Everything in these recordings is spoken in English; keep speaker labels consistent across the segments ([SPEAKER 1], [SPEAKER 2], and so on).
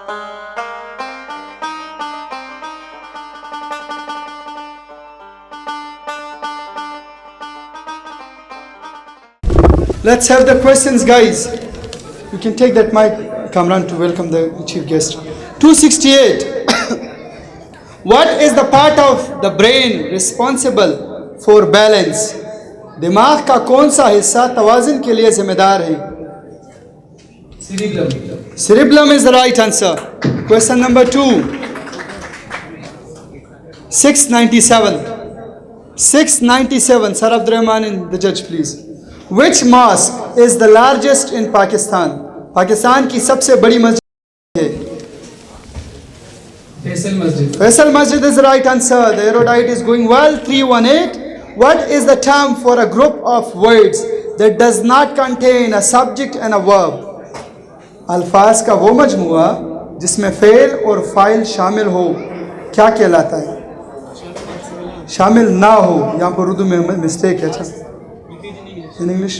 [SPEAKER 1] Let's have the questions, guys. You can take that mic, Kamran, to welcome the chief guest. 268. What is the part of the brain responsible for balance? दिमाग का कौन सा हिस्सा तवाज़ुन के लिए जिम्मेदार है? Cerebellum. Cerebellum is the right answer. Question number 2. 697. 697. Sir Abdurrahman and the judge, please. Which mosque is the largest in Pakistan? Pakistan की सबसे बड़ी मस्जिद है Faisal Masjid. Faisal Masjid is the right answer. The erudite is going well. 318. What is the term for a group of words that does not contain a subject and a verb? अल्फाज का वो मजमुआ जिसमें fail और file शामिल हो क्या कहलाता है? शामिल ना हो, यहाँ पर उर्दू में मिस्टेक है. अच्छा, in English.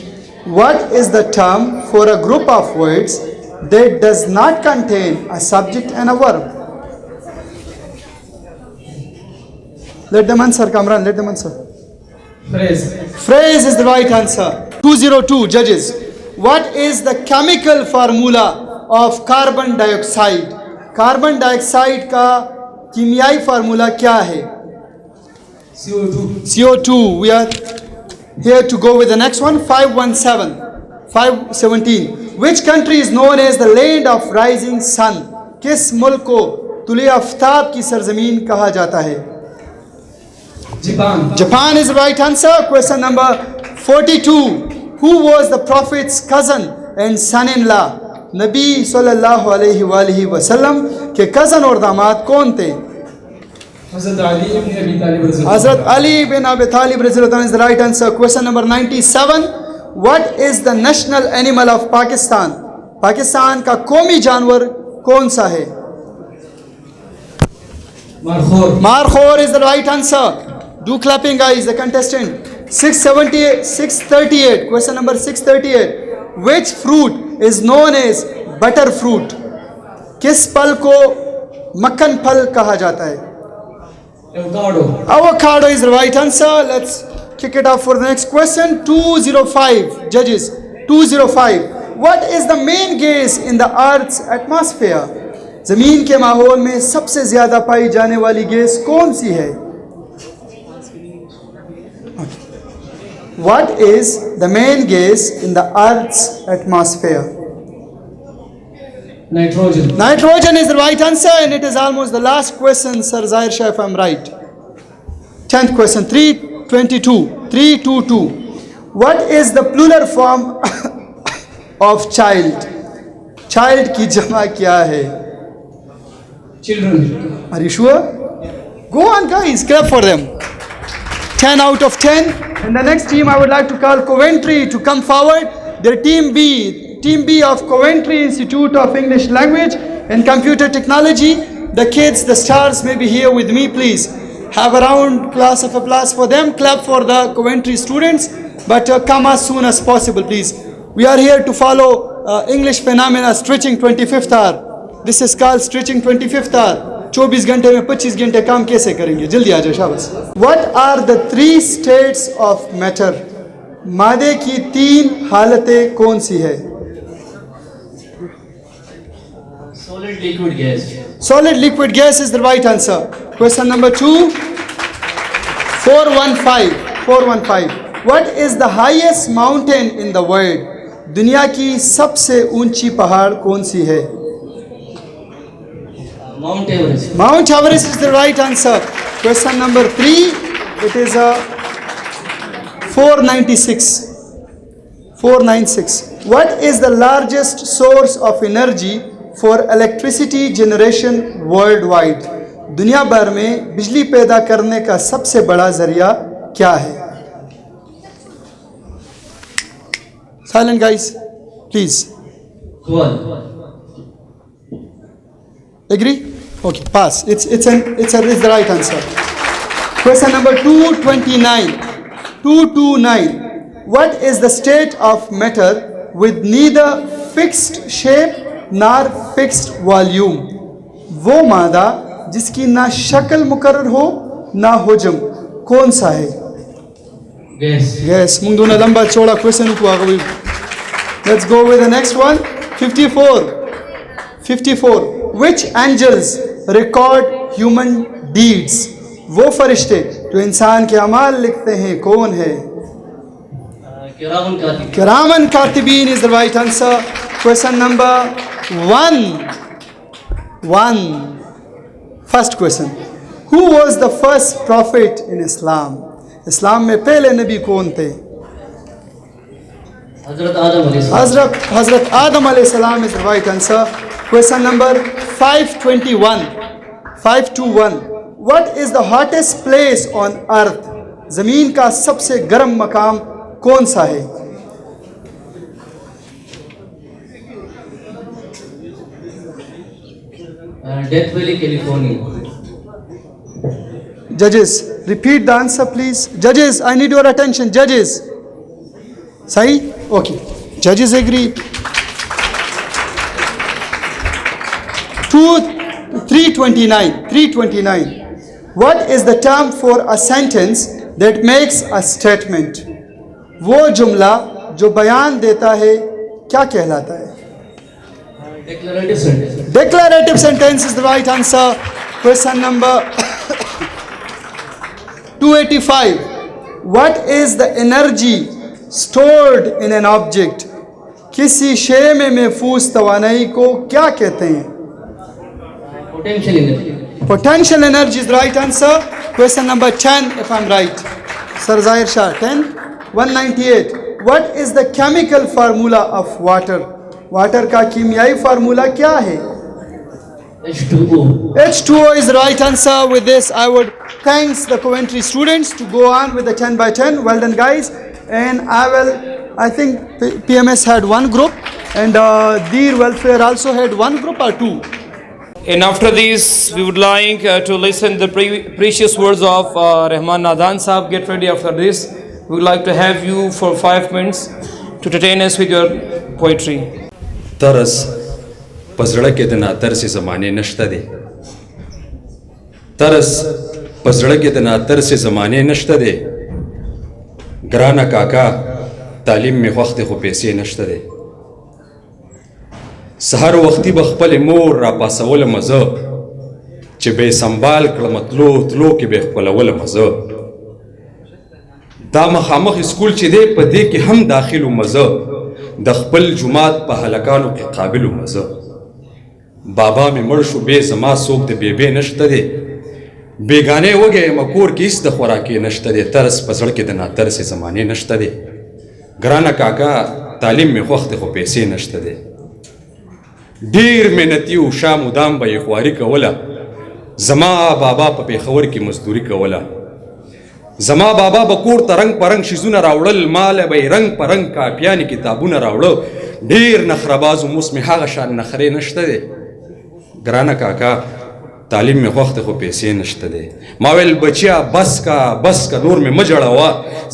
[SPEAKER 1] What is the term for a group of words that does not contain a subject and a verb? Let them answer, Kamran. Let them answer. Phrase. Phrase is the right answer. 202 judges. What is the chemical formula of carbon dioxide? Carbon dioxide का कीमियाई formula क्या है? CO2. CO2. We are here to go with the next one. 517. Which country is known as the land of rising sun? किस मुल्क को तुले आफ्ताब की सरजमीन कहा जाता है? Japan. Japan is the right answer. Question number 42. Who was the Prophet's cousin and son-in-law? नबी सल्लल्लाहु अलैहि वसल्लम के cousin और दामाद कौन थे? Hazrat Ali bin Abi Talib is the right answer. Question number 97. What is the national animal of Pakistan? Pakistan का कौमी जानवर कौन सा है? Markhor. Markhor is the right answer. Do clapping, guys. The contestant. 638. Question number 638. Which fruit is known as butter fruit? किस फल को मक्खन फल कहा जाता है? Avocado. Avocado is the right answer. Let's kick it off for the next question. 205. Judges. 205. What is the main gas in the Earth's atmosphere? ज़मीन के माहौल में सबसे ज़्यादा पाई जाने वाली गैस कौन सी है? What is the main gas in the Earth's atmosphere? Nitrogen. Nitrogen is the right answer, and it is almost the last question, Sir Zahir Shah, if I'm right. 10th question, 322. What is the plural form of child? Child की जमा क्या है? Children. Are you sure? Go on, guys, clap for them. 10 out of 10. And the next team I would like to call Coventry to come forward. Their team B of Coventry Institute of English Language and Computer Technology. The kids, the stars may be here with me, please. Have a round class of applause for them. Clap for the Coventry students. But come as soon as possible, please. We are here to follow English phenomena, stretching 25th hour. This is called stretching 25th hour. 24 घंटे में 25 घंटे काम कैसे करेंगे? जल्दी आ जाओ, शाबाश. What are the 3 states of matter? मादे की 3 हालतें कौन सी है?
[SPEAKER 2] Solid, liquid, gas.
[SPEAKER 1] Solid, liquid, gas is the right answer. Question number 2. 415. What is the highest mountain in the world? दुनिया की सबसे ऊंची पहाड़ कौन सी है?
[SPEAKER 2] Mount Everest.
[SPEAKER 1] Mount Everest is the right answer. Question number 3. It is 496. What is the largest source of energy for electricity generation worldwide? दुनिया भर में बिजली पैदा करने का सबसे बड़ा जरिया क्या है? Silent, guys, please.
[SPEAKER 2] Coal.
[SPEAKER 1] Agree? Okay, pass. It's the right answer. Question number 229. What is the state of matter with neither fixed shape nor fixed volume? वो मादा जिसकी ना शक्ल मुकर्रर हो ना हुज्म, कौन सा है?
[SPEAKER 2] Guess.
[SPEAKER 1] Yes, mung dona lamba choda question ko agawi. Let's go with the next one. 54. 54. Which angels record human deeds? वो फरिश्ते जो इंसान के अमाल लिखते हैं कौन है?
[SPEAKER 2] Kiraman Katib.
[SPEAKER 1] Kiraman Katibin is the right answer. Question number 1. First question. Who was the first prophet in Islam? इस्लाम में पहले नबी कौन थे?
[SPEAKER 2] Hazrat Adam alayhi salam.
[SPEAKER 1] Hazrat Adam alayhi salam is the right answer. Question number 521. 521. What is the hottest place on earth? ज़मीन का सबसे गर्म मकाम कौन सा है?
[SPEAKER 2] Death Valley, California.
[SPEAKER 1] Judges, repeat the answer please. Judges, I need your attention. Judges. Sahi? Okay. Judges agree. 329. What is the term for a sentence that makes a statement? वो जुमला जो बयान देता है क्या कहलाता है?
[SPEAKER 2] Declarative sentence.
[SPEAKER 1] Declarative sentence is the right answer. Question number 285. What is the energy stored in an object? किसी शे में महफूज तवानाई को क्या कहते हैं?
[SPEAKER 2] Potential energy.
[SPEAKER 1] Potential energy is the right answer. Question number 10 if I'm right. Sir Zahir Shah, 10. 198. What is the chemical formula of water? Water का कीमियाई formula क्या है?
[SPEAKER 2] H2O.
[SPEAKER 1] H2O is the right answer. With this, I would thank the Coventry students to go on with the 10 by 10. Well done, guys. And I think PMS had one group, and Deer Welfare also had one group or two.
[SPEAKER 3] And after this, we would like to listen the precious words of Rahman Nadan Sahab. Get ready after this. We would like to have you for 5 minutes to entertain us with your poetry.
[SPEAKER 4] तरस पजड़ा के दिन तरस ज़माने नश्ता दे, तरस पजड़ा के दिन तरस ज़माने नश्ता दे, ग्राना काका तालीम में वक्त खो पैसे नश्ता दे, सहर वक्ती बखपल मोर रा पासवल मज़ो चे बे संभाल कलमतलो तलो के बे खपलवल मज़ो दा मखामख स्कूल चे दे पदे कि हम दाखिल मज़ो दखपल जुमात पहलकानों के काबिल मज़ो बाबा में मर्शु बे जमा सोक दे बेबे नश्ता दे बेगाने हो गए मकोर की इस दखवरा के नश्ता दे तरस पजड़ के दना तरस ज़माने नश्ता दे ग्राना काका तालीम में वक्त खो पैसे नश्ता दे ढेर मेहनती उषा मुदाम बे ख्वारी कवला जमा बाबा पे खबर की मजदूरी कवला जमा बाबा बकोर तरंग परंग शिजुना रावड़ल माल बे रंग परंग का पियानी किताबुना रावड़ो ढेर नखरबाज मुस्मे हागशान नखरे नश्ता दे ग्राना काका तालीम में वक्त को पैसे नश्ता दे मावेल बचिया बस का नूर में मजड़ावा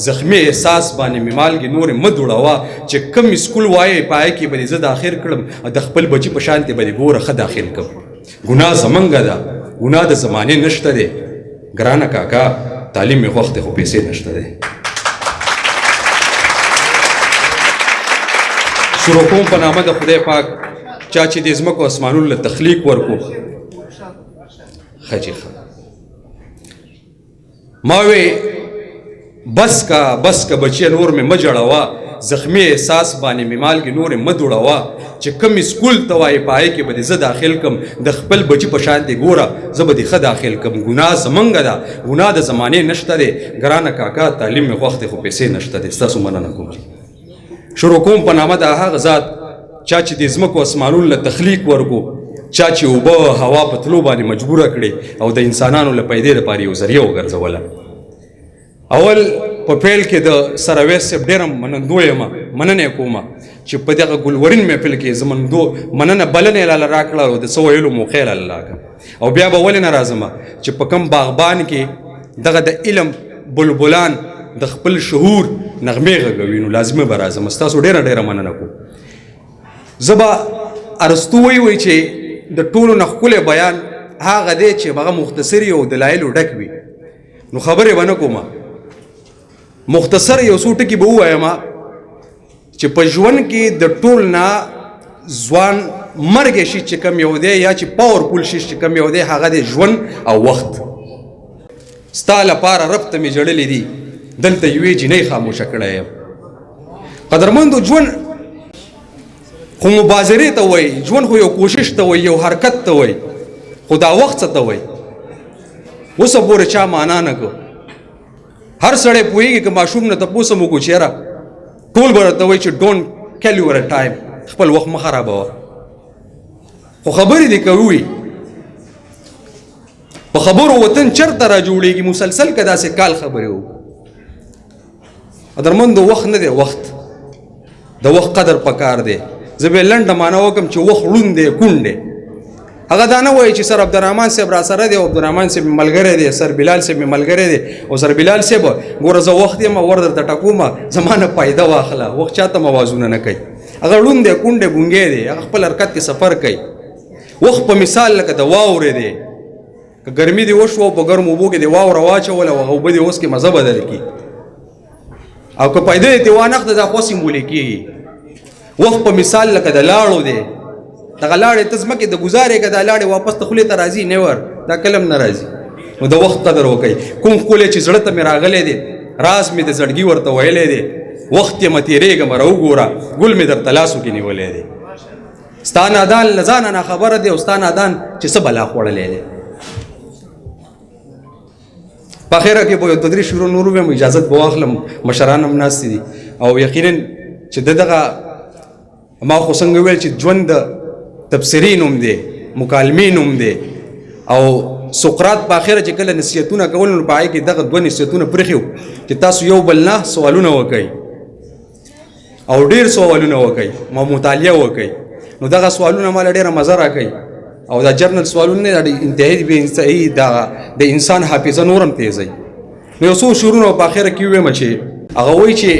[SPEAKER 4] जख्मी एहसास बाने मिमाल के नूर मत उड़ावा चे कम स्कूल वाए पाए कि बदी जद आखिर कलम दखपल बची पशानते बदी गोर ख दाखिल कम गुनाह जमंगा दा गुनाह द जमाने नश्ता दे ग्राना काका तालीम में वक्त को पैसे नश्ता दे शुरुकों पर नामद खुदा पाक चाची देज़म को आसमानुल तख्लीक वर्को खजी मावे बस का बचिया नूर में मजड़ावा जख्मी एहसास बाने मिमाल के नूर मत उड़ावा चे कम स्कूल तवाए पाए के बदे ज दाखिल कम दखपल बची पशानते गोरा जबदी ख दाखिल कम गुनाह जमंगा दा गुनाह द जमाने नश्ता दे ग्राना काका तालीम में वक्त को पैसे नश्ता दे स्ता सुमना नकुम शुरुकों पनामद आहा गजात चाची देज़म को आसमानुल तख्लीक वर्को चाची उबा हवा पतलो बाने मजबूर कड़े और द इंसानानु ल पैदे द पारी जरिया वगरजवला अवल पपेल के द सरवेस से डेरम मनंदोयमा मनने coma چې په دغه ګلورین محفل کې زمون دو مننه بلنې لاله راکړه او د سویلو موخیل الله او بیا به ولې ناراضمه چې په کم باغبان کې دغه د علم بلبلان د خپل شهور نغمه غوینو لازمه برازم تاسو ډیره مننه کو زبا ارستو وی چې د ټولو نه ښکلی بیان هغه دی چې هغه مختصر او دلایلو ډک وي. نو خبرې به نه کومه، مختصر یو څو ټکي به ووایم چې په ژوند کې د ټول نه ځوان مرګ شي چې کم یو دی یا چې پاورفول شي چې کم یو دی هغه دی ژوند او وخت. ستا لپاره رب ته مې جړلې دي، دلته یوې جینۍ خاموشه کړی یم. قدرمندو ژوند خو مبازرې ته وایي، ژوند خو یو کوشش ته وایي، یو حرکت ته وایي، خو دا وخت څه ته وایي اوسه پورې چا معنا نه کړو. هر سړی پوهېږي که ماشوم نه تپوس هم وکړو چېره ټول به راته وایي چې ډونټ کیل یور ټایم، خپل وخت مه خرابوه. خو خبرې دې کوي په خبرو وطن چرته را جوړېږي، مسلسل که داسې کال خبرې وکړو. قدرمندو وخت نه دی، وخت د وخت قدر پکار دی. زه به لنډه معنا وکړم چې وخت ړوند دی، کونډ دی. هغه دا نه وایي چې سر عبدالرحمن صاحب را سره دی او عبدالرحمن صاحب مې ملګری دی، سر بلال صاحب مې ملګری دی او سر بلال صاحب ګوره زه وخت یم ور درته ټکومه، زما نه فایده واخله. وخت چاته موازونه نه کوي. هغه ړوند دی، کونډ دی، ګونګی دی، هغه خپل حرکت کې سفر کوي. وخت په مثال لکه د واورې دی، که ګرمي دې وشوه او په ګرمو اوبو کې دې واوره واچوله او هغه اوبه دې اوس کې مزه بدل کړي او که پیدا دې وانخته دا خو سیمبولیک کېږي. وخت په مثال لکه د لاړو دی، دغه لاړې ته ځمکې د ګزارې که دا لاړې واپس ته خولې ته راځي نیور دا کلم نه راځي. نو د وخت قدر وکړئ. کوم ښکلی چې زړه ته مې راغلی دی، راز مې د زړګي ورته ویلی دی، وخت یې مه تېرېږه مه راوګوره، ګل مې درته لاسو کې نیولی دی. ستا نادان له ځانه ناخبره دی او ستا نادان چې څه بلا خوړلی دی. په اخره کې به یو دوه درې شعرونه نور ووایم، اجازت به واخلم، مشران هم ناستې دي او یقینا چې دغه ما خو څنګه ویل چې ژوند د تبصرې نوم دی، مکالمې نوم دی او سقراط په اخره چې کله نصیحتونه کول نو په هغې کې دغه دوه نصیحتونه پرېښي وو چې تاسو یو بل نه سوالونه وکئ او ډېر سوالونه وکئ او مطالعه وکئ. نو دغه سوالونه ماله ډېره مزه راکوي او دا جرنل سوالونه نه انتهایی بې انتهایی د انسان حافظه نور هم تیزوي. نو یو څو شعرونه په اخره کې ووایم چې هغه وایي چې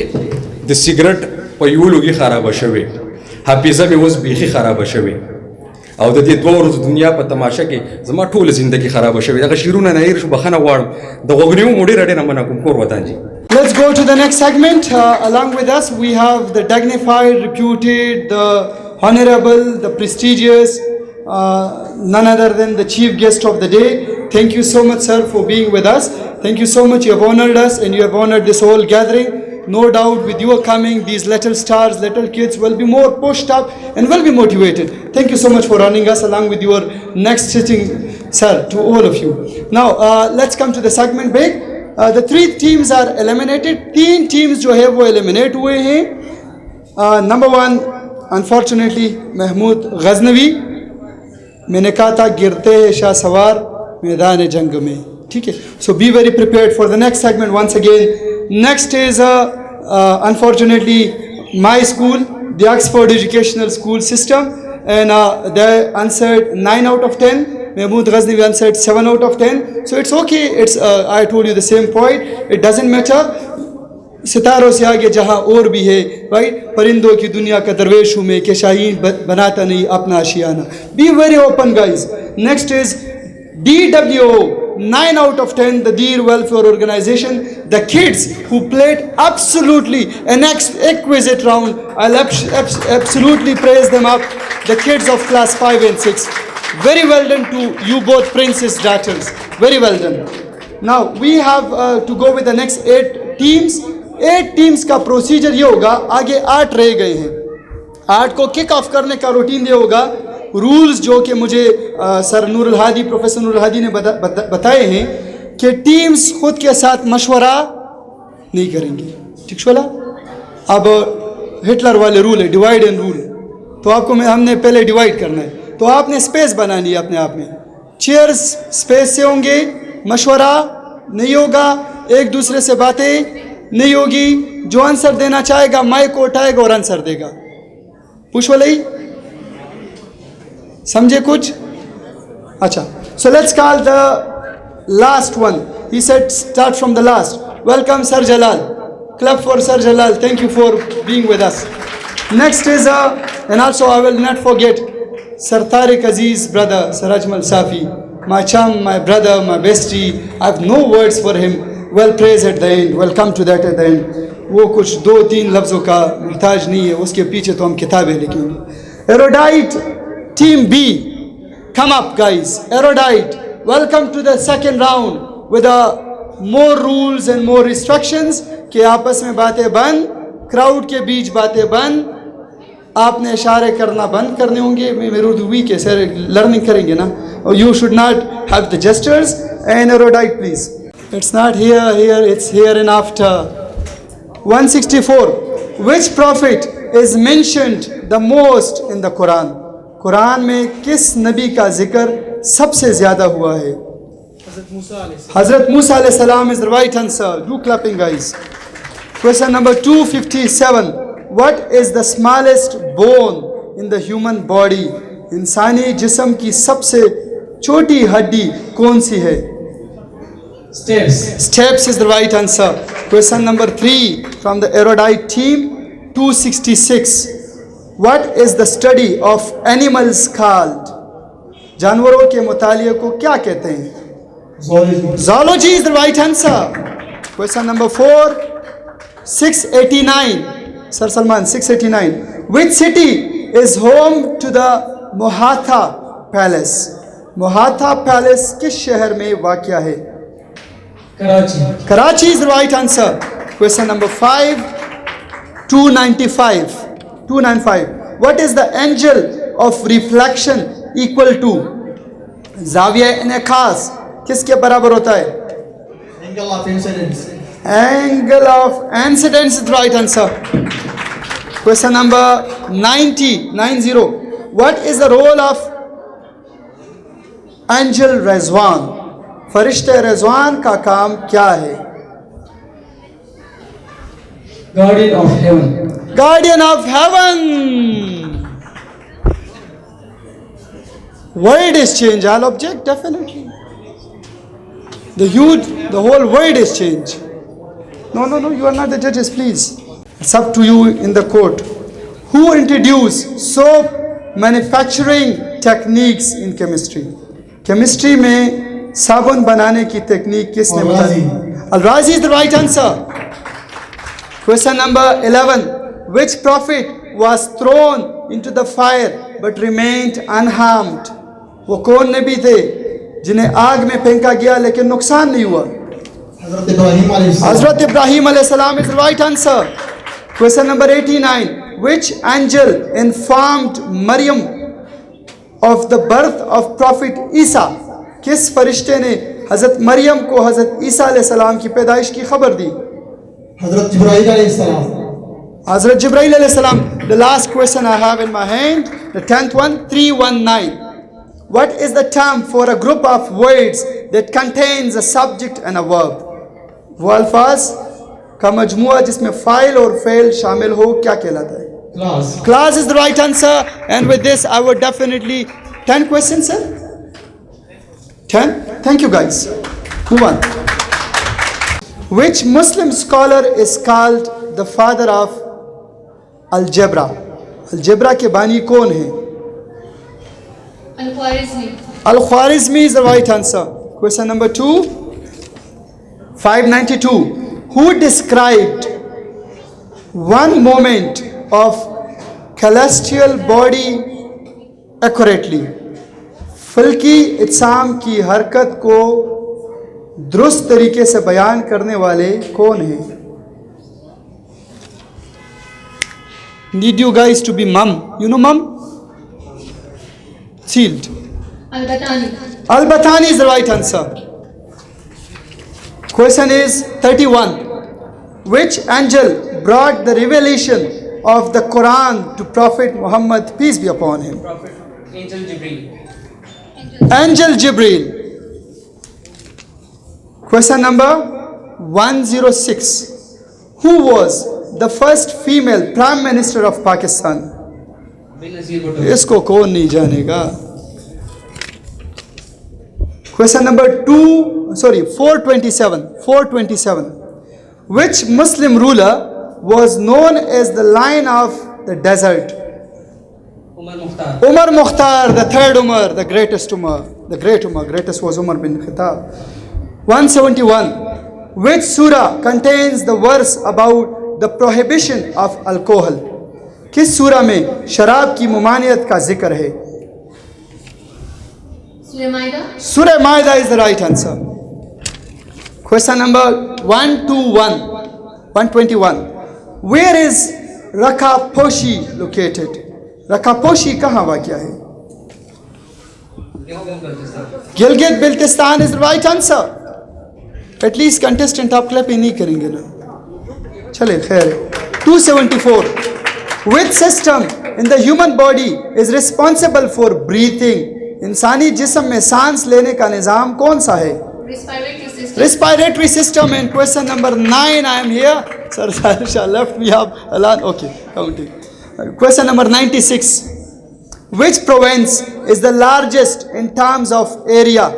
[SPEAKER 4] د سګرټ په یو لوګي خرابه شوې، حافظه مې اوس بیخي خرابه شوې او د دې دوه ورځو دنیا په تماشه کې زما ټوله زندګي خرابه شوې. دغه شعرونه نه هېر شو، بخښنه غواړم، د غوږنیو مو ډېره ډېره مننه کوم. کور ودان جي.
[SPEAKER 1] Let's go to the next segment. Along with us, we have the dignified, reputed, the honorable, the prestigious, none other than the chief guest of the day. Thank you so much, sir, for being with us. Thank you so much. You have honored us and you have honored this whole gathering. No doubt with your coming, these little stars, little kids will be more pushed up and will be motivated. Thank you so much for honoring us along with your next sitting, sir, to all of you. Now, let's come to the segment break. The three teams are eliminated. 3 teams जो है वो eliminate हुए हैं. Number 1, unfortunately, Mahmood Ghaznavi. मैंने कहा था गिरते हैं शाह सवार मैदान जंग में, ठीक है. So be very prepared for the next segment once again. Next is unfortunately my school, the Oxford Educational School System, and they answered 9 out of 10. Mahmood Ghaznavi answered 7 out of 10. So it's okay. It's I told you the same point. It doesn't matter. सितारों से आगे जहाँ और भी है, right. परिंदों की दुनिया का दरवेश हूँ मैं कि शाहीन बनाता नहीं अपना आशियाना. Be very open, guys. Next is DWO. 9 out of 10, the Deer Welfare Organization. The kids who played absolutely an exquisite round. I'll absolutely praise them up. The kids of class 5 and 6. Very well done to you both princess daughters. Very well done. Now we have to go with the next 8 teams. 8 teams का procedure ये होगा, आगे 8 रह गए हैं. 8 को kick off करने का रूटीन ये होगा. रूल्स जो कि मुझे सर नूरुल हादी, प्रोफेसर नूरुल हादी ने बताए हैं कि टीम्स खुद के साथ मशवरा नहीं करेंगी, ठीक बोला. अब हिटलर वाले रूल है, डिवाइड एंड रूल. तो आपको हमने पहले डिवाइड करना है, तो आपने स्पेस बनानी है अपने आप में. चेयर्स स्पेस से होंगे, मशवरा नहीं होगा, एक दूसरे से बातें नहीं होगी. जो आंसर देना चाहेगा माइक को उठाएगा और आंसर देगा. पूछ वाले समझे कुछ? अच्छा. So let's call the last one. He said start from the last. Welcome Sir Jalal. Clap for Sir Jalal. Thank you for being with us. Next is and also I will not forget Sir Tariq Aziz, brother, Sir Ajmal Safi, my chum, my brother, my bestie. I have no words for him. Well praised at the end. We'll come to that at the end. वो कुछ दो तीन लफ्ज़ों का मुहताज नहीं है, उसके पीछे तो हम किताबें लिखेंगे. Erudite, Team B, come up guys. Erudite, welcome to the second round with more rules and more restrictions कि आपस में बातें बंद, क्राउड के बीच बातें बंद, आपने इशारे करना बंद करने होंगे. मेरे उर्दू वीक है सर, लर्निंग करेंगे ना. You should not have the gestures. And Erudite please. It's not here, it's here and after. 164. Which prophet is mentioned the most in the Quran? Quran में किस नबी का जिक्र सबसे ज़्यादा हुआ है? Hazrat Musa alayhi salam is the right answer. Do clapping guys. Question number 257. What is the smallest bone in the human body? इंसानी जिस्म की सबसे छोटी हड्डी कौन सी है? Steps is the right answer. Question number 3 from the Erudite team. 266. What is the study of animals called? जानवरों के मुतालिए को क्या कहते हैं? Zoology is the right answer. Question number 4. 689. Sir Salman, 689. Which city is home to the Mohatha Palace? Mohatha Palace किस शहर में वाक़या है? Karachi is the right answer. Question number 5. 295. 295. What is the angle of reflection equal to? Zawiya In'ikās किसके बराबर होता है?
[SPEAKER 5] Angle of incidence.
[SPEAKER 1] Angle of incidence is the right answer. Question number 90. What is the role of Angel Rizwan? फरिश्ते रिजवान का काम क्या है?
[SPEAKER 2] Guardian of heaven.
[SPEAKER 1] Guardian of heaven. World is changed. I'll object definitely. The whole world is changed. No, you are not the judges, please. It's up to you in the court. Who introduced soap manufacturing techniques in chemistry? Chemistry में साबुन बनाने की technique किसने बताई? Al-Razi is the right answer. Question number 11. Which prophet was thrown into the fire but remained unharmed? वो कौन नबी थे जिन्हें आग में फेंका गया लेकिन नुकसान नहीं हुआ? Hazrat Ibrahim alayhi salam is the right answer. Question number 89. Which angel informed Maryam of the birth of Prophet Isa? किस फरिश्ते ने हज़रत मरियम को हज़रत ईसा अलैहि सलाम की पैदाइश की खबर दी?
[SPEAKER 5] हज़रत जिब्राइल अलैहि सलाम.
[SPEAKER 1] Hazrat Jibreel alayhi salam. The last question I have in my hand, the 10th one, 319. What is the term for a group of words that contains a subject and a verb? वो अल्फाज का मजमुआ जिसमें file और fail शामिल हो क्या कहलाता है?
[SPEAKER 5] Class.
[SPEAKER 1] Class is the right answer. And with this I would definitely 10 questions, sir. 10? Thank you guys. Move on. Which Muslim scholar is called the father of algebra? Algebra के बानी कौन है?
[SPEAKER 6] Al-Khwarizmi.
[SPEAKER 1] Al-Khwarizmi is the right answer. Question number 2. 592. Who described one moment of celestial body accurately? फल्की इत्साम की हरकत को दुरुस्त तरीके से बयान करने वाले कौन हैं? Need you guys to be mum. You know mum? Sealed.
[SPEAKER 6] Al-Batani.
[SPEAKER 1] Al-Batani is the right answer. Question is 31. Which angel brought the revelation of the Quran to Prophet Muhammad, peace be upon him?
[SPEAKER 2] Angel Jibreel.
[SPEAKER 1] Angel Jibreel. Question number 106. Who was the first female Prime Minister of Pakistan?
[SPEAKER 2] Benazir Bhutto.
[SPEAKER 1] इसको कौन नहीं जानेगा? Question number 427. 427. Which Muslim ruler was known as the Lion of the Desert?
[SPEAKER 2] Umar Mukhtar.
[SPEAKER 1] Umar Mukhtar, the third Umar, the greatest Umar, the great Umar, greatest was Umar bin Khattab. 171. Which surah contains the verse about the prohibition of alcohol? किस सूरा में शराब की मुमानियत का जिक्र है?
[SPEAKER 6] Surah Maida.
[SPEAKER 1] Surah Maida is the right answer. Question number 121. Where is Rakaposhi located? Rakaposhi कहाँ वाक़या है? Gilgit Baltistan is the right answer. At least contestant आप क्लैप ही नहीं करेंगे ना. चले खैर है. 274. Which system in the human body is responsible for breathing? इंसानी जिस्म में सांस लेने का निज़ाम कौन सा है?
[SPEAKER 6] Respiratory system.
[SPEAKER 1] Respiratory system. In question number 9 I am here. Sir Sarsha left, we have Alan. Okay, counting. Question number 96. Which province is the largest in terms of area?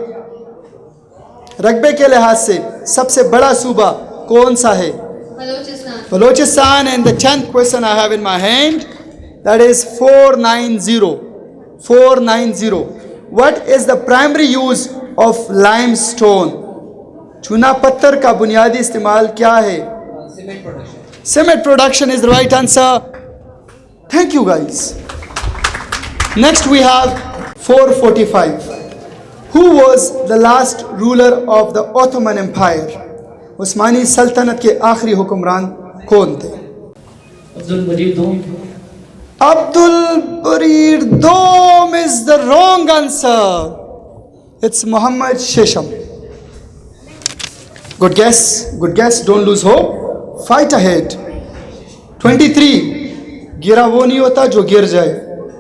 [SPEAKER 1] रकबे के लिहाज से सबसे बड़ा सूबा कौन सा है?
[SPEAKER 6] Balochistan.
[SPEAKER 1] Balochistan. And the 10th question I have in my hand, that is 490. 490. What is the primary use of limestone? चूना पत्थर का बुनियादी इस्तेमाल क्या है?
[SPEAKER 2] Cement production.
[SPEAKER 1] Cement production is the right answer. Thank you guys. Next we have 445. Who was the last ruler of the Ottoman Empire? उस्मानी सल्तनत के आखिरी हुक्मरान कौन थे?
[SPEAKER 2] Abdul Barir Dom.
[SPEAKER 1] Abdul Barir Dom is the wrong answer. It's Muhammad Shesham. Good guess, good guess. Don't lose hope. Fight ahead. 23. गिरा वो नहीं होता जो गिर जाए.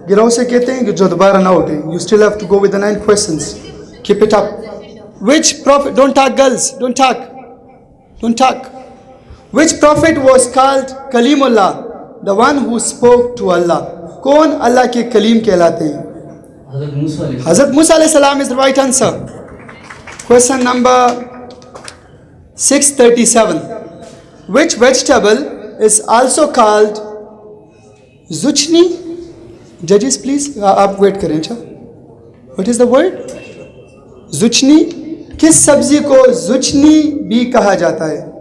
[SPEAKER 1] गिरा उसे कहते हैं कि जो दोबारा ना उठे. You still have to go with the 9 questions. Keep it up. Which prophet? Don't talk, girls. Don't talk. Don't talk. Which prophet was called Kalimullah? The one who spoke to Allah. कौन अल्लाह के कलीम कहलाते हैं?
[SPEAKER 2] Hazrat Musa alayhi salam.
[SPEAKER 1] Hazrat Musa alayhi salam is the right answer. Question number 637. Which vegetable is also called zucchini? Judges please, आप wait करें अच्छा. What is the word? zucchini. किस सब्जी को zucchini भी कहा जाता है?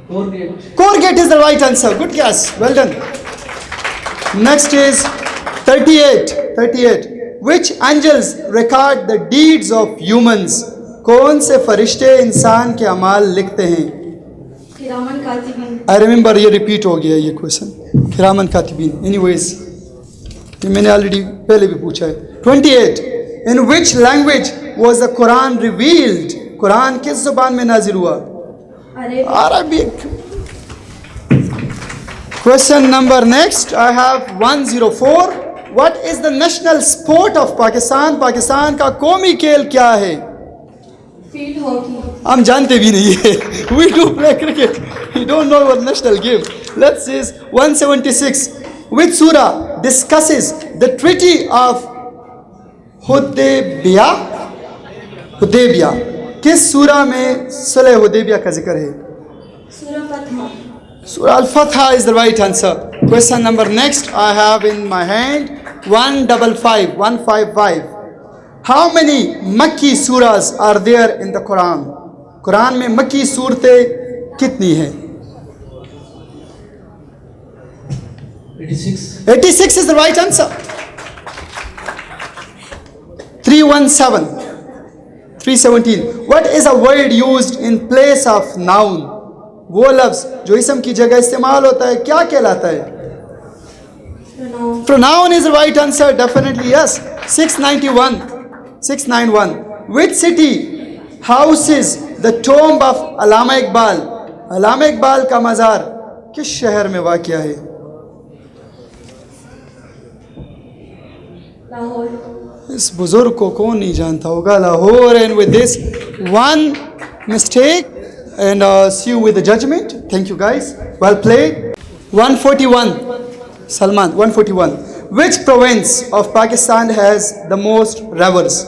[SPEAKER 2] Courgette.
[SPEAKER 1] Courgette is the right answer. Good guess. Well done. Next is 38. 38. Which angels record the deeds of humans? कौन से फरिश्ते इंसान के अमाल लिखते हैं?
[SPEAKER 6] Kiraman Katibin.
[SPEAKER 1] I remember ये repeat हो गया ये question. किरामन कातिबीन. Anyways, ये मैंने already पहले भी पूछा है. 28. In which language was the Quran revealed? Quran किस ज़ुबान में नाजिल हुआ? Arabic. Question number next. I have 104. What is the national sport of Pakistan? Pakistan का कौमी खेल क्या है?
[SPEAKER 6] Field hockey.
[SPEAKER 1] हम जानते भी नहीं है. We do play cricket. We don't know our national game. Let's see 176. Which surah discusses the treaty of Hudaybiyah? Hudaybiyah. किस सूरा में सुलह हुदैबिया का जिक्र है?
[SPEAKER 6] Surah Fatha.
[SPEAKER 1] Surah Al-Fatha is the right answer. Question number next I have in my hand 155. How many Makki surahs are there in the Quran? Quran में मक्की सूरतें कितनी हैं?
[SPEAKER 2] 86.
[SPEAKER 1] 86 is the right answer. 317. What is a word used in place of noun? वो लफ्ज़ जो इसम की जगह इस्तेमाल होता है क्या कहलाता है?
[SPEAKER 6] Pronoun.
[SPEAKER 1] Pronoun is the right answer. Definitely yes. 691. Which city houses the tomb of Allama Iqbal? Allama Iqbal का मज़ार किस शहर में वाक़या है?
[SPEAKER 6] Lahore.
[SPEAKER 1] इस बुजुर्ग को कौन नहीं जानता होगा? Lahore. And with this one mistake and see you with the judgment. Thank you guys. Well played. 141. Salman. 141. Which province of Pakistan has the most rivers?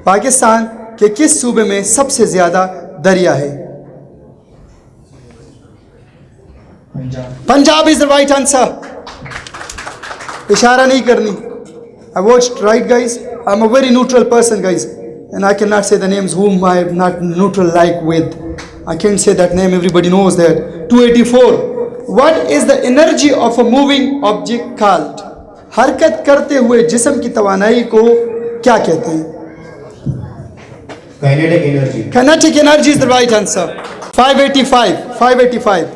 [SPEAKER 1] Pakistan के किस सूबे में सबसे ज़्यादा दरिया है? Punjab is the right answer. इशारा नहीं करनी. I watched, right guys? I'm a very neutral person, guys. And I cannot say the names whom I am not neutral like with. I can't say that name, everybody knows that. 284. What is the energy of a moving object called? हरकत करते हुए जिस्म की तवानाई को क्या कहते हैं?
[SPEAKER 5] Kinetic energy.
[SPEAKER 1] Kinetic energy is the right answer. 585.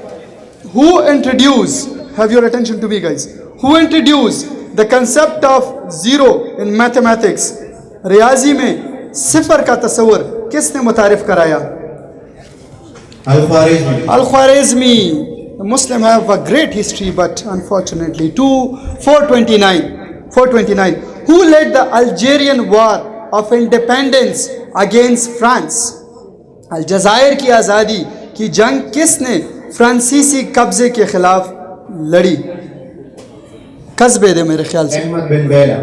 [SPEAKER 1] Who introduced, have your attention to me guys, who introduced the concept of zero in mathematics? रियाजी में सिफर का तस्वर किसने मुतारिफ कराया?
[SPEAKER 5] Al-Khwarizmi.
[SPEAKER 1] Al-Khwarizmi. The Muslim have a great history, but unfortunately, 429. Who led the Algerian War of Independence against France? अलजायर की आज़ादी की जंग किसने फ्रांसीसी कब्जे के खिलाफ लड़ी? कस्बे दे मेरे ख्याल से.
[SPEAKER 5] Ahmad bin Bella.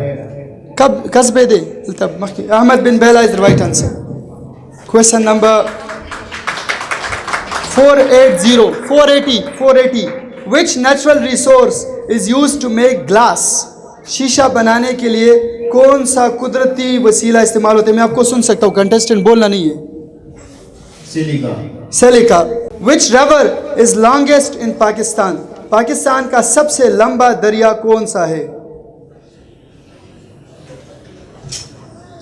[SPEAKER 1] कब कस्बे दे तब मखी. Ahmad bin Bella is the right answer. Question number 480. Which natural resource is used to make glass? शीशा बनाने के लिए कौन सा कुदरती वसीला इस्तेमाल होता है? मैं आपको सुन सकता हूँ, कंटेस्टेंट बोलना नहीं है.
[SPEAKER 5] Silica.
[SPEAKER 1] Silica. Which river is longest in Pakistan? Pakistan का सबसे लंबा दरिया कौन सा है?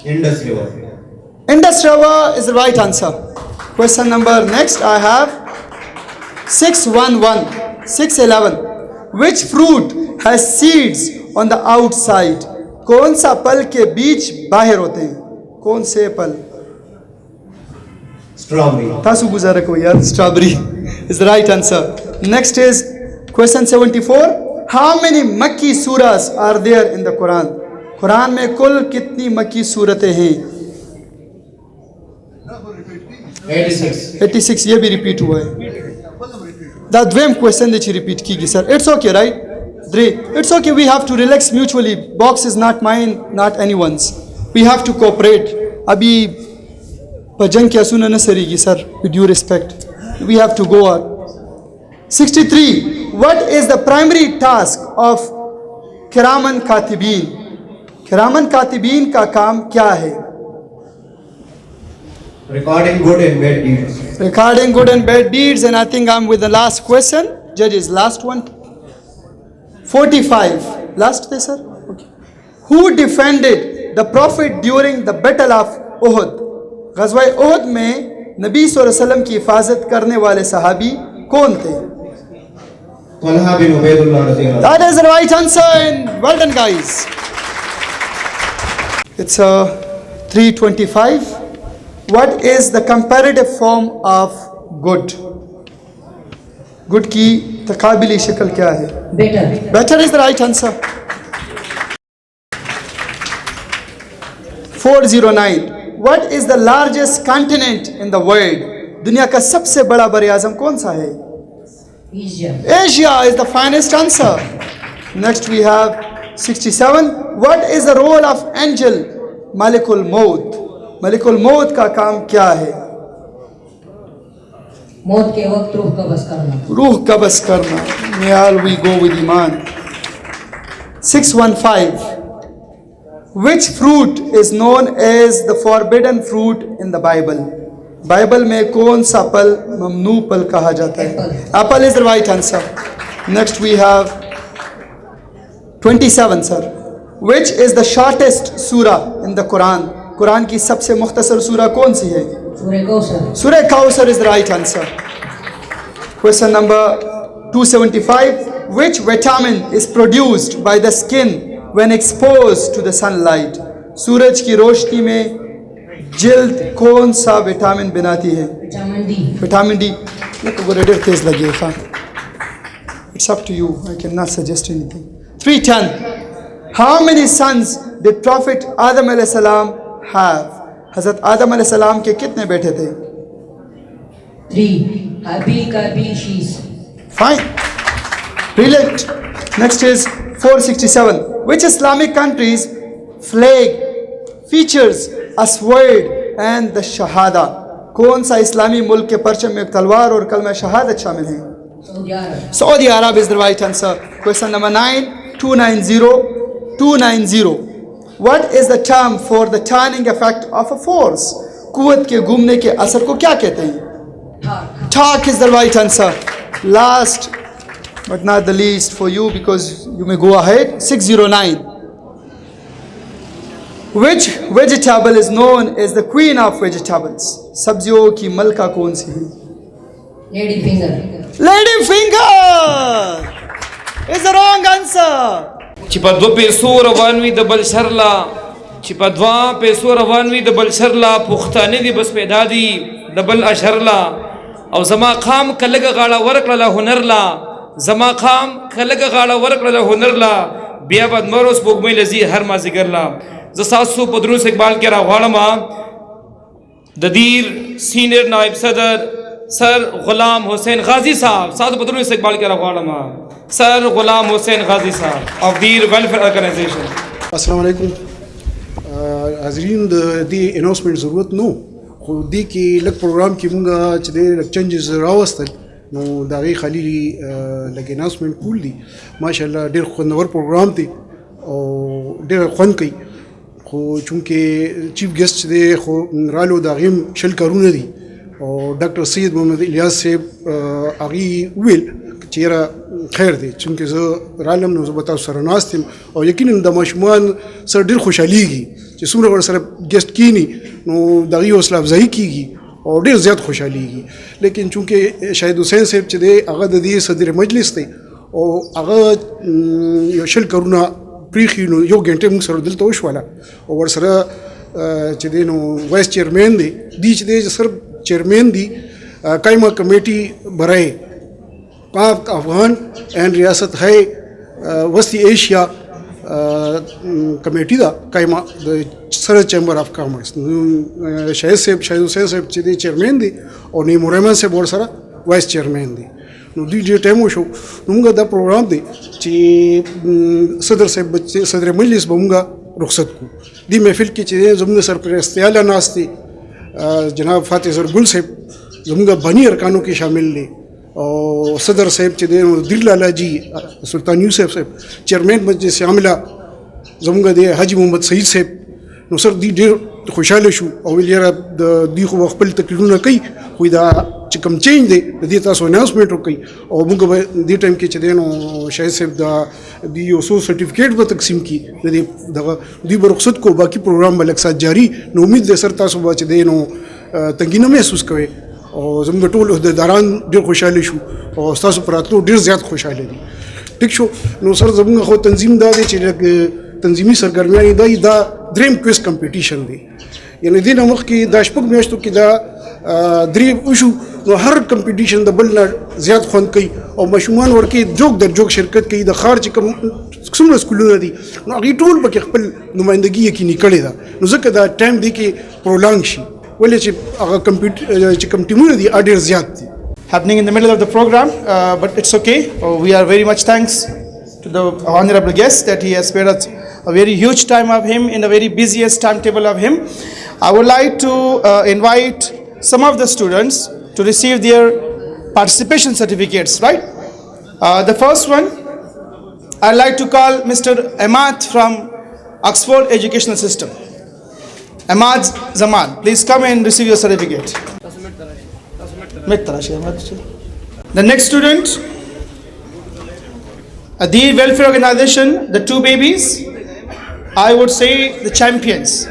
[SPEAKER 5] Indus River.
[SPEAKER 1] Indus River is the right answer. Question number next I have 611. Which fruit has seeds on the outside? कौन सा फल के बीज बाहर होते हैं? कौन से फल?
[SPEAKER 5] Strawberry.
[SPEAKER 1] तासु गुजारा को यार. Strawberry is the right answer. Next is question 74. How many Makki surahs are there in the Quran? Quran में कुल कितनी मक्की सूरतें हैं? 86. ये भी रिपीट हुआ है. The द्वेम क्वेश्चन देखिए रिपीट कीजिए sir. It's okay, right? It's okay. We have to relax mutually. Box is not mine, not anyone's. We have to cooperate. अभी भजन क्या सुनना न सरेगी sir. With due respect, we have to go on. 63. What is the primary task of Kiraman Katibin? किरामन कातिबीन का काम क्या है?
[SPEAKER 5] Recording good and bad deeds.
[SPEAKER 1] Recording good and bad deeds. And I think I'm with the last question. Judges, last one. 45. Last day, sir? Okay. Who defended the Prophet during the battle of Uhud? ग़ज़वा उहद में नबी सल्लल्लाहु अलैहि वसल्लम की हिफाजत करने वाले सहाबी कौन थे?
[SPEAKER 5] Talha bin Ubaidullah radhiyallahu anhu.
[SPEAKER 1] That is the right answer, and well done guys. It's 325. What is the comparative form of good? Good की तकाबिली शक्ल क्या है? Better is the right answer. 409. What is the largest continent in the world? दुनिया का सबसे बड़ा बरआज़म कौन सा है? Asia is the finest answer. Next we have 67. What is the role of angel Malikul Maut? Malikul Maut का काम क्या है?
[SPEAKER 7] मौत के वक्त रूह कब्ज़ करना.
[SPEAKER 1] रूह कब्ज़ करना. May all we go with iman. 615. Which fruit is known as the forbidden fruit in the Bible? Bible में कौन सा फल ममनू फल कहा जाता है? Apple is the right answer. Next we have 27, sir. Which is the shortest surah in the Quran? Quran की सबसे मुख्तसर सूरा कौन सी है? Surah Kawthar is the right answer. Question number 275. Which vitamin is produced by the skin when exposed to the sunlight? सूरज की रोशनी में जिल्द कौन सा विटामिन बनाती है? Vitamin D. वो रेडर तेज लगी है. It's up to you. I cannot suggest anything. 310. How many sons did Prophet Adam alayhi salam have? हज़रत आदम alayhi salam के कितने बेटे थे?
[SPEAKER 7] 3. Habil, Kabil, Shis.
[SPEAKER 1] Fine. Brilliant. Next is 467. Which Islamic country's flag features a sword and the shahada? कौन सा इस्लामी मुल्क के परचम में तलवार और कलमा शहादत शामिल हैं?
[SPEAKER 7] Saudi Arab.
[SPEAKER 1] Saudi Arab is the right answer. Question number 9, 290. What is the term for the turning effect of a force? कुवत के घूमने के असर को क्या कहते हैं?
[SPEAKER 7] Torque.
[SPEAKER 1] Torque is the right answer. Last but not the least for you, because you may go ahead. 609. Which vegetable is known as the queen of vegetables? सब्जियों की मलका कौन सी है?
[SPEAKER 7] Lady finger.
[SPEAKER 1] Lady finger is the wrong answer.
[SPEAKER 3] چې په دوه پیسو روان وي د بل شرلا چې په دوه پیسو روان وي د بل شرلا پښتانه دي بس پیدا دي د بل اشرلا او زما خام کلګه غاړه ورکړه هنرلا زما خام کلګه غاړه ورکړه هنرلا بیا بد مروس بوګمې لذي هر ما ذکرلا ز 700 پدروس اقبال کې راغواړم د دیر سینئر نائب صدر سر غلام حسین غازی صاحب 700 پدروس اقبال کې راغواړم سر غلام حسین غازی صاحب of دیر ویلفیر آرگنائزیشن.
[SPEAKER 8] السلام علیکم حاضرین. د دې اناؤنسمنٹ ضرورت نو خو دې کې لږ پروګرام کې مونږ چې د چینجز راوستل نو د هغې خالي لږ اناؤنسمنٹ کول دي. ماشاءالله ډېر خوندور پروګرام دی او ډېر خوند کوي. خو چونکې چیف ګیسټ چې دی خو رالو د هغې هم 20 کارونه دي او ډاکټر سید محمد الیاس صاحب هغې وویل چې یاره خیر دی چونکې زه رالم نو زه به تاسو سره ناست یم او یقینا د ماشومان سره ډېر خوشحالېږي چې څومره ورسره ګیسټ کینی نو د هغې حوصله افزایي کېږي او ډېر زیات خوشحالېږي. لیکن چونکې شاهد حسین صاحب چې دی هغه د دې صدر مجلس دی او هغه یو 20 کارونه پریښي نو یو ګنټه موږ سره دلته وشوله او ورسره چې دی نو وایس چیرمین دی چې دی صرف چیرمین دی قائمہ کمیٹی برائے پاک افغان اینڈ ریاست ہے وسطی ایشیا کمیٹی دا قائمہ سر چیمبر آف کامرس شاہد حسین صاحب چې دی چیرمین دی او نعیم الرحمن صاحب ورسره وایس چیرمین دی. نو دوی ډېر ټایم وشو نو موږ دا پروګرام دی چې صدر مجلس به موږ رخصت کړو. دې محفل کې چې زموږ سرپرستیاله ناست دی جناب فاتح زرګل صاحب زموږ بانی ارکانو کې شامل دی او صدر صاحب چې دی دیر لالا جی سلطان یوسف صاحب چیرمین مجلس عامله زموږ دی حاجی محمد سعید صاحب. نو سر دی ډېر خوشحاله شو او ویل یاره د دوی خو خپل تقریرونه کوي خو دا چې کوم چینج دی د دې تاسو اناؤنسمنټ وکړئ او موږ به دې ټایم کې چې دی نو شاهد صاحب د یو څو سرټیفکیټ به تقسیم کړي د دې دغه دوی به رخصت کو باقي پروګرام به لږ سات جاري. نو امید دی سر تاسو به چې دی نو تنګي نه محسوس کوئ او زموږ ټول عہدیداران ډېر خوشحاله شو او ستاسو پر راتلو ډېر زیات خوشحاله دي. ټیک شو. نو سر زموږ خو تنظیم دا دی چې تنظیمي سرګرمیانې دا دریم کویز کمپټیشن دی یعنی دې نه مخکې دا 6 میاشتو کې دا درې وشو نو هر کمپټیشن د بل نه زیات خوند کوي او ماشومان ورکې جوک در جوک شرکت کوي. د ښار چې کوم څومره سکولونه دي نو هغې ټول پکې خپل نمایندګي یقیني کړې ده نو ځکه دا ټایم دی کې پرولانګ شي ولې چې هغه چې کوم ټیمونه دي ډېر زیات دي.
[SPEAKER 1] Happening in the middle of the program, but it's okay. We are very much thanks to the honorable guest that he has spared us a very huge time of him in the very busiest timetable of him. I would like to invite some of the students to receive their participation certificates, right? The first one, I'd like to call Mr. Ahmad from Oxford Educational System. Ahmad Zaman, please come and receive your certificate. The next student, the welfare organization, the two babies, I would say the champions.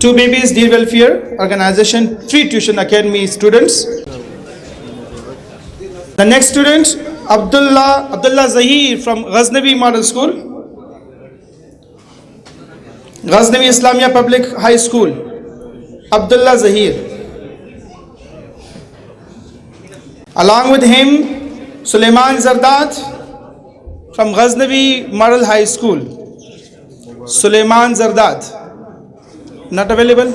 [SPEAKER 1] Two babies, Dear Welfare Organization, Free Tuition Academy students. The next student, Abdullah Zahir from Ghaznavi Model School, Ghaznavi Islamia Public High School. Abdullah Zahir. Along with him, Sulaiman Zardad from Ghaznavi Model High School. Sulaiman Zardad. Not available?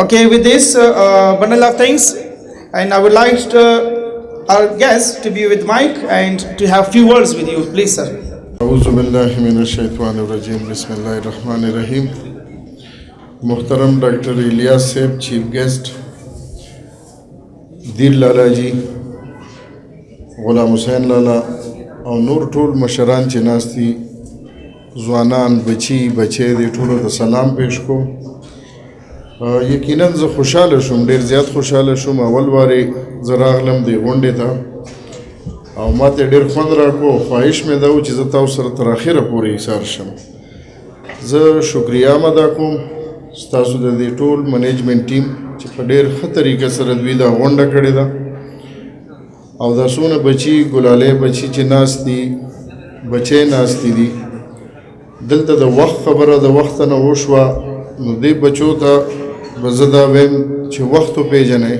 [SPEAKER 1] Okay, with this bundle of things, and I would like to our guest to be with Mike and to have few words with you. Please, sir.
[SPEAKER 9] अऊज़ु बिल्लाहि मिनश शैतानिर रजीम बिस्मिल्लाहिर रहमानिर रहीम मुहतरम doctor Ilyas साहब chief guest दिल लाला जी गुलाम हुसैन लाला और नूर tool Mashran चिनास्ती जवानान बची बचे दे टूलो the सलाम पेश को यकीनन ज़ खुशहाल शुम ढेर ज़्यादा खुशहाल शुम अवल वारे ज़रागलम दे गोंडे था او ما ته ډېر خوند راکړو خواهش مې دا و چې زه تاسو سره تر اخره پورې ایثار شم زه شکریه هم ادا کوم ستاسو د دې ټول منیجمنت ټیم چې په ډېر ښه طریقه سره دوی دا غونډه کړې ده او دا څونه بچي ګلالۍ بچي چې ناست دي بچی ناستې دي دلته د وخت خبره د وخته نه وشوه نو دې بچو ته به زه دا وایم چې وخت وپېژنئ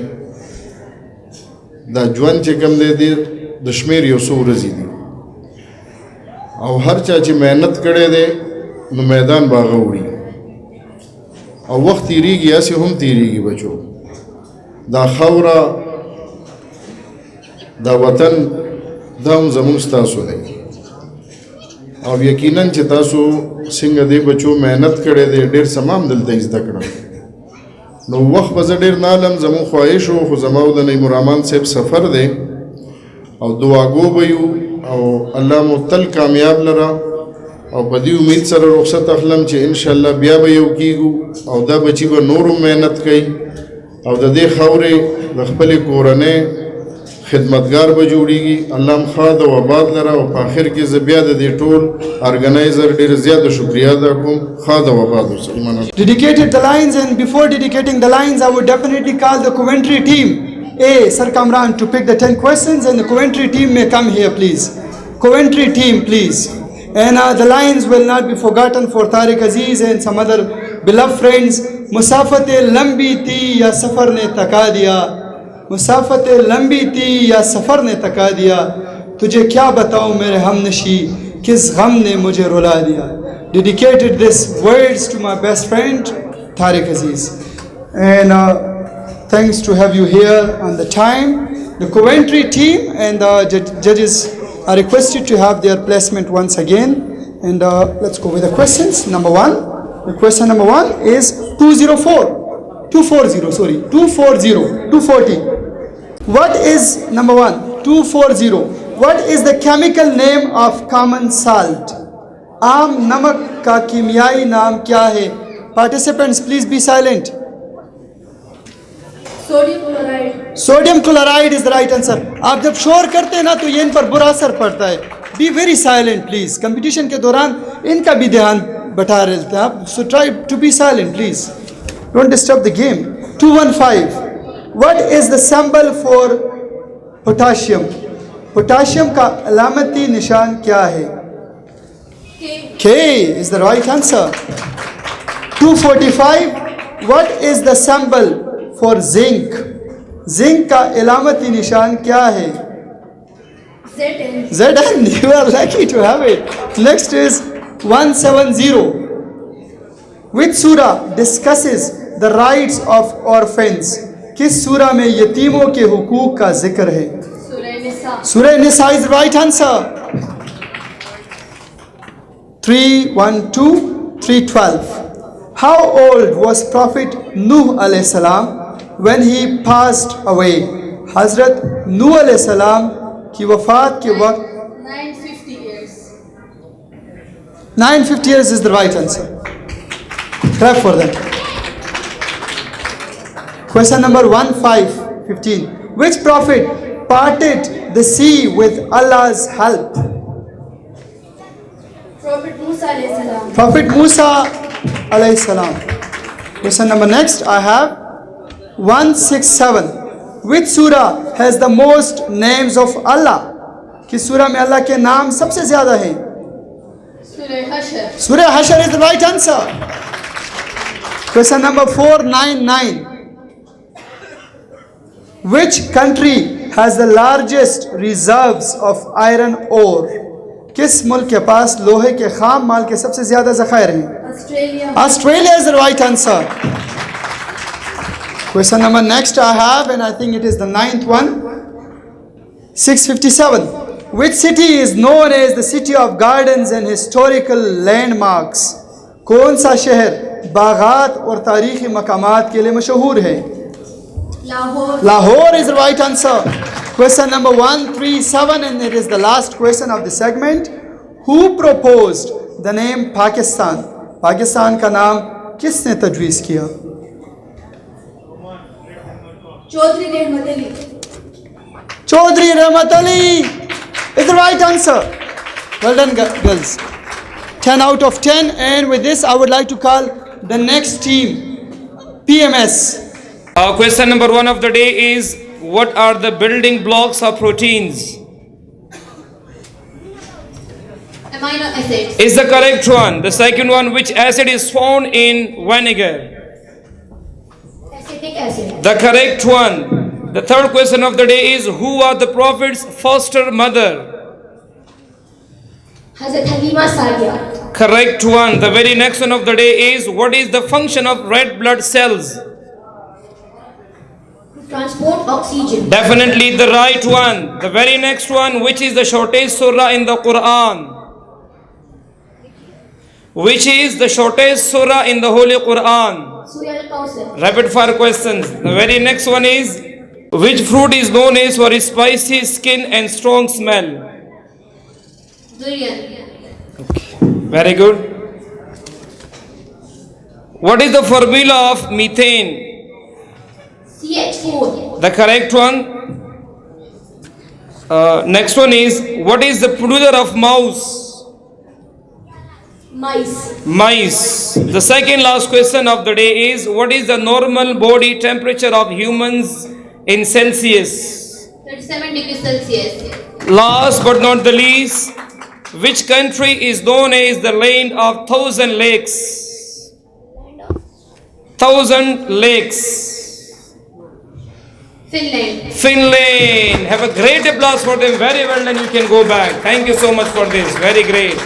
[SPEAKER 9] دا ژوند چې کوم دی ډېر د شمیر یو څو ورځې دي او هر چا چې محنت کړی دی نو میدان به هغه وړي او وخت تیریږي هسې هم تیریږي بچو دا خاوره دا وطن دا هم زموږ ستاسو دی او یقینا چې تاسو څنګه دی بچو محنت کړی دی ډېر څه ما هم دلته زده کړم نو وخت به زه ډېر نه علم زموږ خواهش و خو زما او د نعیم الرحمن صاحب سفر دی او دعاګو به یو او الله مو تل کامیاب لره او په دې امید سره رخصت اخلم چې ان شاء الله بیا به یو کیږو او دا بچي به نورو محنت کوي او د دې خاورې د خپلې کورنۍ خدمتګار به جوړیږي الله هم ښاد او آباد لره او په آخر کې زه بیا د دې ټول ارګنایزر ډېر زیاته شکریه ادا کوم ښاد او آباد اوسئ
[SPEAKER 1] Dedicated the lines, and before dedicating the lines, I would definitely call the Coventry team. Sir Kamran to pick the 10 questions, and the Coventry team may come here, please. Coventry team, please. And the lines will not be forgotten for Tariq Aziz and some other beloved friends. Musafate lambi thi ya safar ne taka diya, musafate lambi thi ya safar ne taka diya, tujhe kya batao mere hamnashi, kis gham ne mujhe rula diya. Dedicated this words to my best friend Tariq Aziz. And thanks to have you here on the time. The Coventry team and the judges are requested to have their placement once again. And let's go with the questions. Number one. The question number one is 240. What is number one? 240. What is the chemical name of common salt? आम नमक का कीमियाई नाम क्या है? Participants, please be silent.
[SPEAKER 6] Sodium chloride.
[SPEAKER 1] Sodium chloride is the right answer. आप जब शोर करते हैं ना तो ये इन पर बुरा असर पड़ता है. Be very silent please. Competition के दौरान इनका भी ध्यान बटा रहता है आप. So try to be silent please. Don't disturb the game. 215. What is the symbol for potassium? Potassium का अलामती निशान क्या है? K is the right answer. 245. What is the symbol for zinc? Zinc का इलामती निशान क्या है?
[SPEAKER 6] Zn.
[SPEAKER 1] Zn. You are lucky to have it. Next is 170. Which surah discusses the rights of orphans? किस सूरा में यतीमों के हुकूक का जिक्र है?
[SPEAKER 6] Surah Nisa.
[SPEAKER 1] Surah Nisa is the right answer. 312. 312. How old was Prophet Nuh alayhi salam when he passed away? Hazrat Nuh alayhi salam की वफात के वक्त
[SPEAKER 6] 950 years.
[SPEAKER 1] 950 years is the right answer. Clap for them. Question number 1515. Which prophet parted the sea with Allah's help?
[SPEAKER 6] Prophet Musa alayhi salam.
[SPEAKER 1] Prophet Musa alayhi salam. Question number next I have 167. Which surah has the most names of Allah? किस surah में अल्लाह के नाम सबसे ज्यादा हैं?
[SPEAKER 6] Surah Hashr.
[SPEAKER 1] Surah Hashr is the right answer. Question number 499. Which country has the largest reserves of iron ore? किस मुल्क के पास लोहे के खाम माल के सबसे ज्यादा ज़खायर हैं?
[SPEAKER 6] Australia.
[SPEAKER 1] Australia is the right answer. Question number next I have, and I think it is the 9th one. 657. Which city is known as the city of gardens and historical landmarks? कौन सा शहर बागात और तारीखी मकामात के लिए मशहूर है?
[SPEAKER 6] Lahore.
[SPEAKER 1] Lahore is the right answer. Question number 137, and it is the last question of the segment. Who proposed the name Pakistan? Pakistan का नाम किसने तजवीज़ किया?
[SPEAKER 6] Chaudhry Rahmat Ali.
[SPEAKER 1] Chaudhry Rahmat Ali is the right answer. Well done, girls. 10 out of 10. And with this, I would like to call the next team, PMS.
[SPEAKER 3] Question number 1 of the day is, what are the building blocks of proteins?
[SPEAKER 6] Amino acids.
[SPEAKER 3] Is the correct one. The second one, which acid is found in vinegar?
[SPEAKER 6] Acetic acid.
[SPEAKER 3] The correct one. The third question of the day is, who was the Prophet's foster mother?
[SPEAKER 6] Hazrat Halima Sadiya.
[SPEAKER 3] Correct one. The very next one of the day is, what is the function of red blood cells?
[SPEAKER 6] Transport oxygen.
[SPEAKER 3] Definitely the right one. The very next one, which is the shortest surah in the Quran? Which is the shortest surah in the Holy Quran?
[SPEAKER 6] Surah Al-Kawthar.
[SPEAKER 3] Rapid fire questions. The very next one is, which fruit is known as for its spicy skin and strong smell?
[SPEAKER 6] Durian.
[SPEAKER 3] Very good. What is the formula of methane?
[SPEAKER 6] CH4.
[SPEAKER 3] The correct one. Next one is, what is the producer of mouse?
[SPEAKER 6] Mice.
[SPEAKER 3] Mice. The second last question of the day is, what is the normal body temperature of humans in Celsius?
[SPEAKER 6] 37 degrees Celsius.
[SPEAKER 3] Last but not the least, which country is known as the land of 1,000 lakes? 1,000 lakes.
[SPEAKER 6] Finland.
[SPEAKER 3] Finland. Have a great applause for them. Very well done. You can go back. Thank you so much for this. Very great.